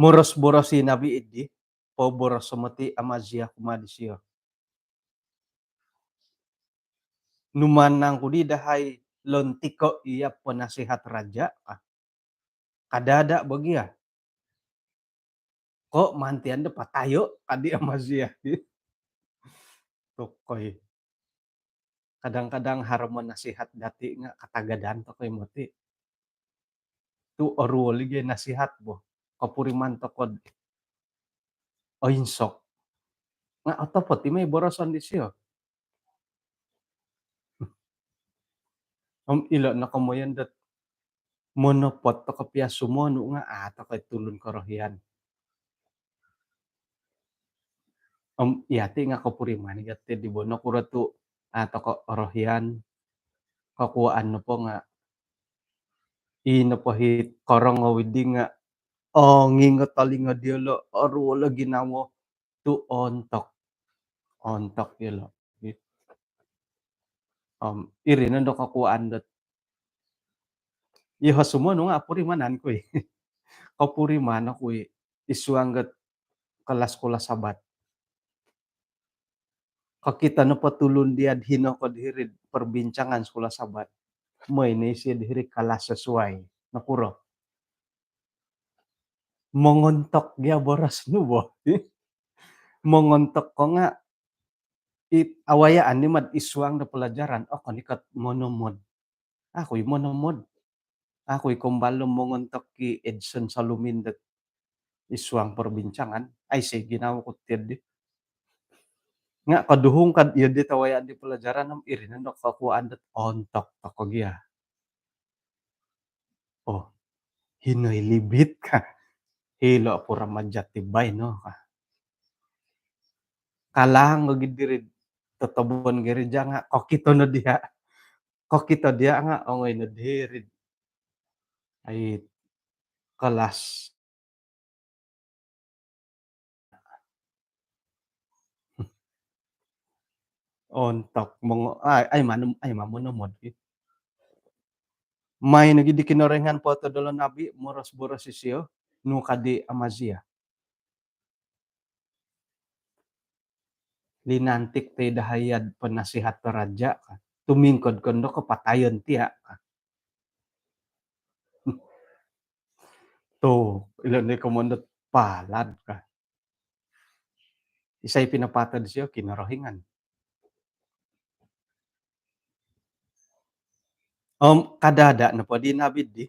[SPEAKER 1] moros-borosi nabi idi po boros samati Amazia kumadi siya numanang kudi dahay lontiko iya penasihat raja kadada bagia kok mantian da patayo kadi Amazia tokoy kadang-kadang harman nasihat dati nga katagadan tokoy moti tu oruoli ge nasihat bo kapuriman tokod oinsok nga otopot ti may boroson di siya ilo na kamoyan dat monopot to kapia sumono nga tokoy tulon karohian iyati nga kapuriman igati di bono kura tu toko rohian kakuaan no po nga inapahit korong nga wedi nga ngingot talinga diolo aruwala ginawa tu ontok yelo iri nando kakuaan dat iha sumono nga apurimanan ko kapuriman ako isuanggat kelas sabat kakita no patulun dia hino ko diri perbincangan sekolah sabat may naisya diri kalas sesuai nakuro mongontok dia boras no bo mongontok ko nga awayaan ni mad iswang na pelajaran kanikat monomod ako'y monomod ako'y kumbalong mongontok ki Edson Salumin dat iswang perbincangan ay say ginawa ko tiyadi nga kaduhong kad iya di tawayaan di pelajaran nam iri nandok kakuan dat ontok takogya hinoy libit ka hilo pura majat tibay no kalang gid diri totobon gereja nga kokito dia nga ongay na diri ay kelas ontok ay mamonomod may nagidi kinorengan po to dolo nabi moros-boros siyo no kadi Amazia linantik teh dahayad penasihat raja kah, tumingkod kondo kapatayon tiya kah. Tuh, ilan ni komondot palad kah. Isay pinapatad siya kinarohingan. Kadada na po di nabid di.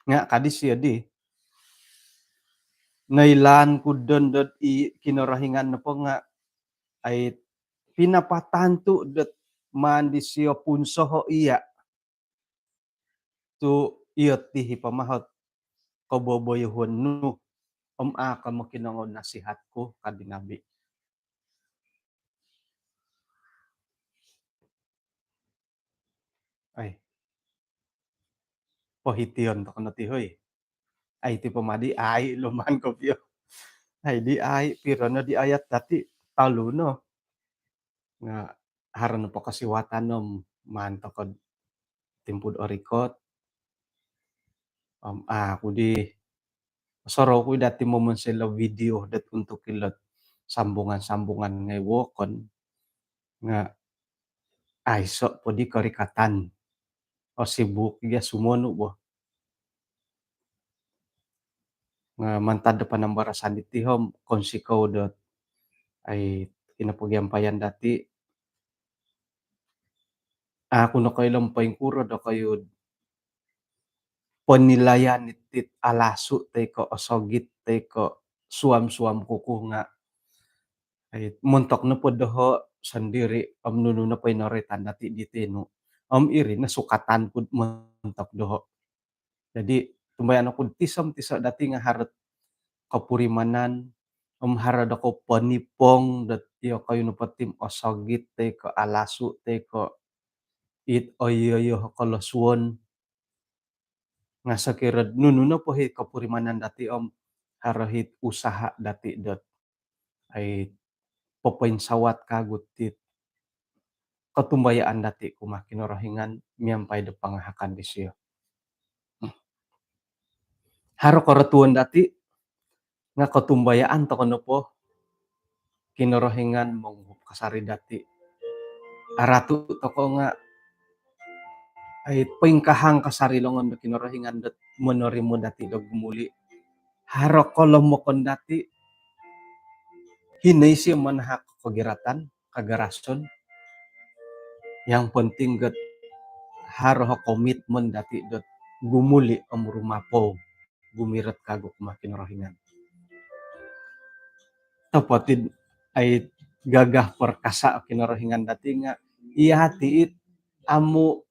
[SPEAKER 1] Nga kadis siya di. Nailan ko doon kinarohingan na po nga ay pinapatanto dat mandi siya punso ho iya. Tu iyot ti hipamahot kaboboyhon no. Aka mo kinangon nasihat ko kadinabi. Ay, pohitiyon to kono ti hoy. Ay ti pamadi ay luman ko piyo. Ay di ay piro no di ayat dati talo no. Nga haran po kasiwatan no manto ko timpud orikot. Ako di soro ko dati momon sila video dat untuk kilot sambungan-sambungan ngay wokon nga ay so po di karikatan o sibuk ya sumono bo nga mantad pa ng barasan iti hom konsikaw dot ay kinapagyampayan dati ako no kayo lampay kuro do kayo panilayan itit alasu te ko osogit te ko suam-suam kuko nga ay montok na po doho sandiri nuno na pa'y naritan dati ditino iri nasukatan pud montok doho. Jadi tumbayan ako tisam tisa dati nga harat kapurimanan harad ako panipong dat iyo kayo no patim osogit te ko alasu te ko it oyoyo koloswon nga sakirad nuno na po hit kapurimanan dati harahit usaha dati dot ay popensawat kagut tit katumbayaan dati kumakinorohingan miyampay da pangahakan di siya. Haro karatuan dati nga katumbayaan to kono po kinorohingan mong kasari dati. Aratu to ko nga ay pingkahang kasarilongon da kinorohingan dat monorimo dati do gumuli. Haro kolomokon dati hinay siya manahak kagiratan, kagarason. Yang penting gat haro komitmen dati dot gumuli rumapo gumirat kago kumakinorohingan. Tapatid ay gagah perkasa kinorohingan dati nga iya hatiit amo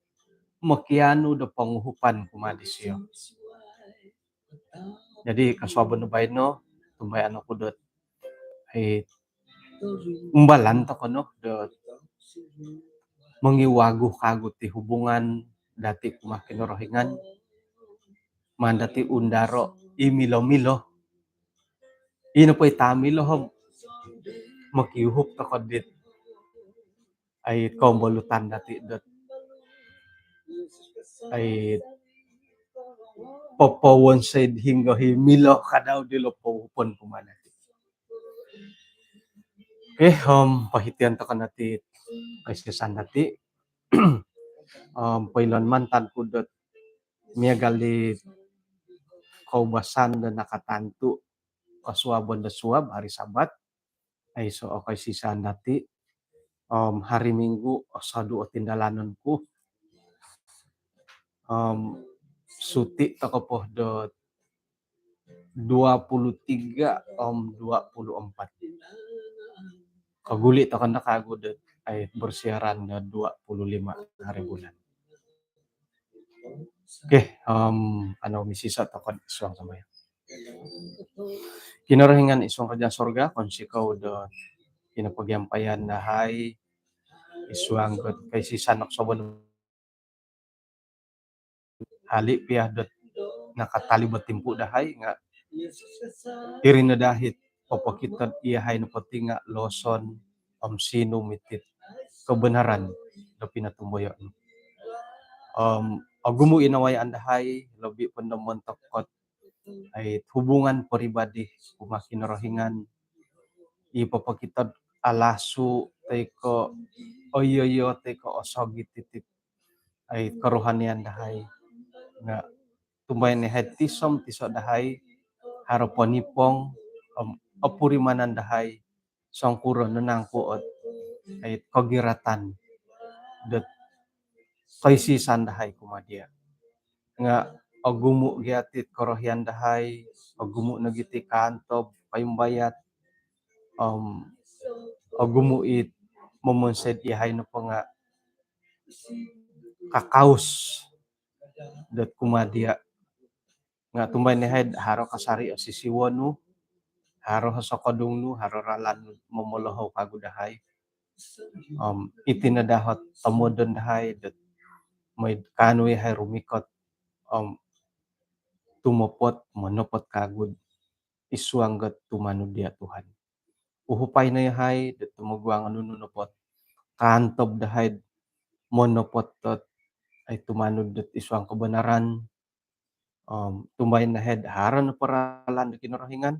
[SPEAKER 1] makiano da panguhupan kumadi siya. Jadi kaswaban no bayan no tumbayan ako dot ay umbalan to kono dot mangiwago kagot ti hubungan dati kumakinorohingan mandati undaro imilo-milo ino po itamilo hom makiuhop to kodit ay kombolutan dati dot ay popowon said hingga himilo kadaw dilo pohupon kumana. Pahitian to kanati kaiskesan dati pailan mantan ko dot miyagali kaubasan da nakatantu kasuabon da suab hari Sabat ay so okay sisan dati hari Minggu sadu o tindalanon ko suti to ko po dot 23 24 kaguli to kan nakago dot ay bersiaran na 25 hari bulan. Ano misisa to kon iswang samaya. Kinarahingan iswang kadyan sorga konsikaw dot kinapagyampayan na hay iswang got kay sisanok sobon hali piyah dot nakatalibat timpu dahay nga iri na dahit papakitad iyahay na pati nga loson sino mitit kebenaran na pinatumboyo. Agumo inawayaan dahay labi pandaman takot ay hubungan pribadi kumakinorohingan ipapakitad alasu teko oyoyo teko osogi titip ay karohanian dahay nga tumbay ni head tisom tiso dahay haraponipong apurimanan dahay sangkuro nanangkuot ay kagiratan dat kaisisan dahay kumadia nga agumo giatit karohian dahay agumo na giti kantob payumbayat agumuit momonsed ihay no pa nga kakaus dat kumadia nga tumbay ni head haro kasari o sisiwon no haro hasakadung no haro ralan momolohaw kagudahay itinadahot tamodon dahay dat may kanoy hay rumikot tumopot manopot kagud iswanggat tumano dia Tuhan uhupay na yahay dat tumagwang nununopot kantob dahay monopot tot ay tumanod dat iswang kebenaran tumbay na head haran na paralan da kinarahingan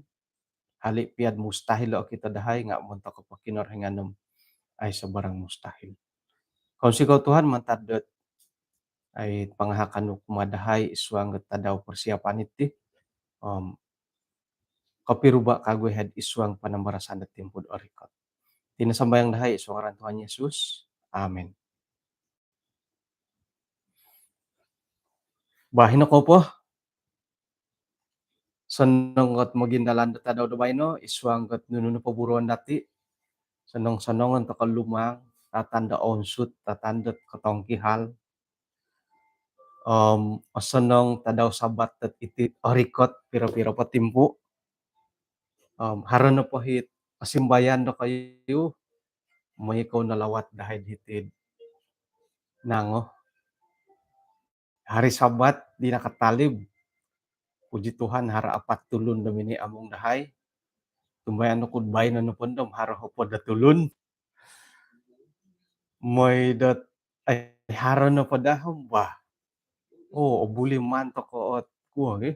[SPEAKER 1] hali piad mustahil o kita dahay nga munta ko pa kinarahingan ay sa barang mustahil. Kung sigaw Tuhan mantadot ay pangahakan no kumadahay iswang tadaw persiapan iti kapiruba kagoy head iswang panambarasan at timpod orikot. Tinasambayang dahay iswang aran Tuhan Yesus. Amen. Bahin ako po. Sanong magindalan da tadaw dabay no iswang kat nununo paburuan dati. Sanong-sanongan to kalumang tatanda onsut tatandat katongkihal. Sanong tadaw sabat tat iti orikot pira-pira patimpo. Haran na pahit pasimbayan do kayo may ikaw nalawat dahay hitid nango. Hari Sabat di nakatalib. Puji Tuhan hara apat tulun domini among dahay. Tumbayan no kudbay na nupundom hara hopod da tulun. May dat ay hara na padahom ba. Obuli man to ko at kuha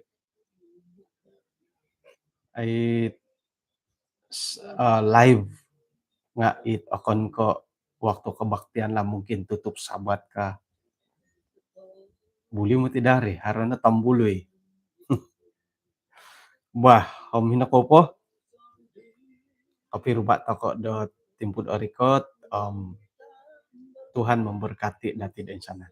[SPEAKER 1] ay live nga it akon ko waktu kabaktian lah mungkin tutup Sabat ka. Buli mo ti dari hara na tambuloy. Bah, hinako po. Kapiruba tako do timpud orikot. Tuhan memberkati dati dan sana.